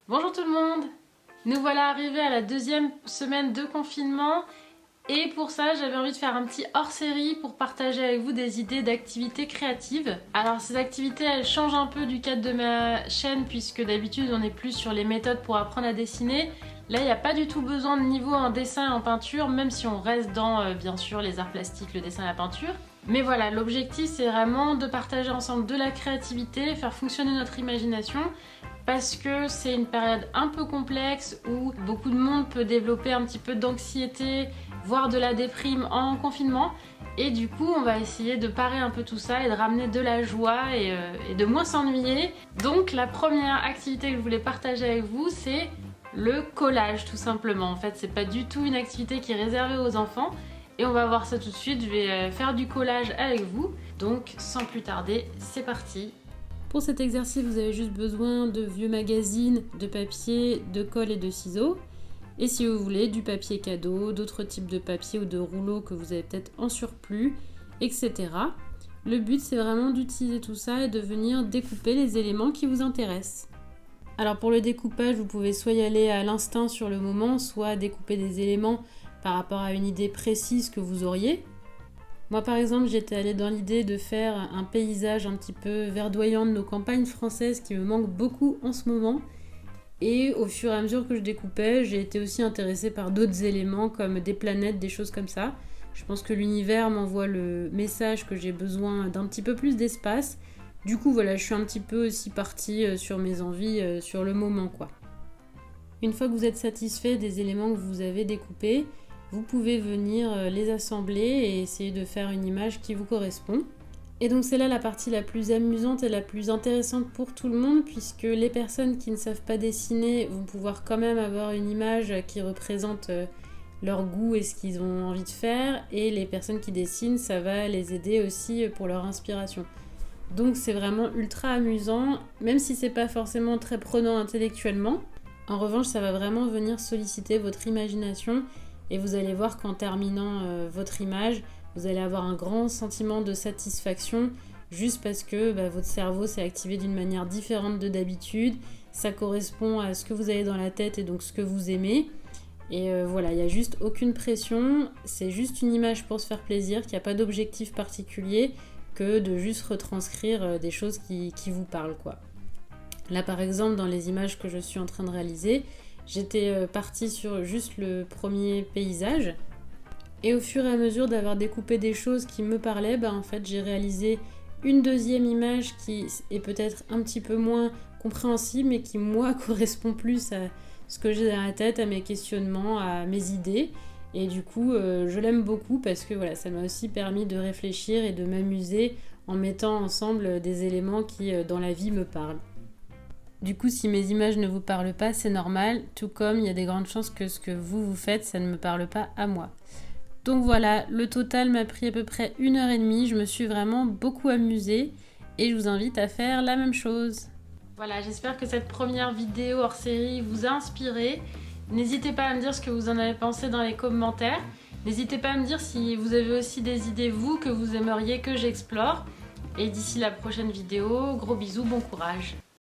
Bonjour tout le monde! Nous voilà arrivés à la deuxième semaine de confinement et pour ça j'avais envie de faire un petit hors-série pour partager avec vous des idées d'activités créatives. Alors ces activités elles changent un peu du cadre de ma chaîne puisque d'habitude on est plus sur les méthodes pour apprendre à dessiner. Là il n'y a pas du tout besoin de niveau en dessin et en peinture, même si on reste dans bien sûr les arts plastiques, le dessin et la peinture. Mais voilà, l'objectif c'est vraiment de partager ensemble de la créativité, faire fonctionner notre imagination parce que c'est une période un peu complexe où beaucoup de monde peut développer un petit peu d'anxiété, voire de la déprime en confinement. Et du coup, on va essayer de parer un peu tout ça et de ramener de la joie et de moins s'ennuyer. Donc la première activité que je voulais partager avec vous, c'est le collage tout simplement. En fait, c'est pas du tout une activité qui est réservée aux enfants. Et on va voir ça tout de suite, je vais faire du collage avec vous. Donc sans plus tarder, c'est parti! Pour cet exercice, vous avez juste besoin de vieux magazines, de papier, de colle et de ciseaux. Et si vous voulez, du papier cadeau, d'autres types de papier ou de rouleaux que vous avez peut-être en surplus, etc. Le but, c'est vraiment d'utiliser tout ça et de venir découper les éléments qui vous intéressent. Alors pour le découpage, vous pouvez soit y aller à l'instinct sur le moment, soit découper des éléments par rapport à une idée précise que vous auriez. Moi par exemple j'étais allée dans l'idée de faire un paysage un petit peu verdoyant de nos campagnes françaises qui me manque beaucoup en ce moment. Et au fur et à mesure que je découpais, j'ai été aussi intéressée par d'autres éléments comme des planètes, des choses comme ça. Je pense que l'univers m'envoie le message que j'ai besoin d'un petit peu plus d'espace. Du coup voilà, je suis un petit peu aussi partie sur mes envies sur le moment quoi. Une fois que vous êtes satisfait des éléments que vous avez découpés, vous pouvez venir les assembler et essayer de faire une image qui vous correspond. Et donc c'est là la partie la plus amusante et la plus intéressante pour tout le monde puisque les personnes qui ne savent pas dessiner vont pouvoir quand même avoir une image qui représente leur goût et ce qu'ils ont envie de faire, et les personnes qui dessinent, ça va les aider aussi pour leur inspiration. Donc c'est vraiment ultra amusant, même si c'est pas forcément très prenant intellectuellement. En revanche, ça va vraiment venir solliciter votre imagination. Et vous allez voir qu'en terminant votre image, vous allez avoir un grand sentiment de satisfaction juste parce que votre cerveau s'est activé d'une manière différente de d'habitude. Ça correspond à ce que vous avez dans la tête et donc ce que vous aimez. Et voilà, il n'y a juste aucune pression. C'est juste une image pour se faire plaisir, qu'il n'y a pas d'objectif particulier que de juste retranscrire des choses qui vous parlent, quoi. Là par exemple, dans les images que je suis en train de réaliser, j'étais partie sur juste le premier paysage et au fur et à mesure d'avoir découpé des choses qui me parlaient, en fait j'ai réalisé une deuxième image qui est peut-être un petit peu moins compréhensible mais qui moi correspond plus à ce que j'ai dans la tête, à mes questionnements, à mes idées, et du coup je l'aime beaucoup parce que voilà, ça m'a aussi permis de réfléchir et de m'amuser en mettant ensemble des éléments qui dans la vie me parlent. Du coup, si mes images ne vous parlent pas, c'est normal, tout comme il y a des grandes chances que ce que vous faites, ça ne me parle pas à moi. Donc voilà, le total m'a pris à peu près 1h30, je me suis vraiment beaucoup amusée et je vous invite à faire la même chose. Voilà, j'espère que cette première vidéo hors série vous a inspiré. N'hésitez pas à me dire ce que vous en avez pensé dans les commentaires. N'hésitez pas à me dire si vous avez aussi des idées, vous, que vous aimeriez que j'explore. Et d'ici la prochaine vidéo, gros bisous, bon courage.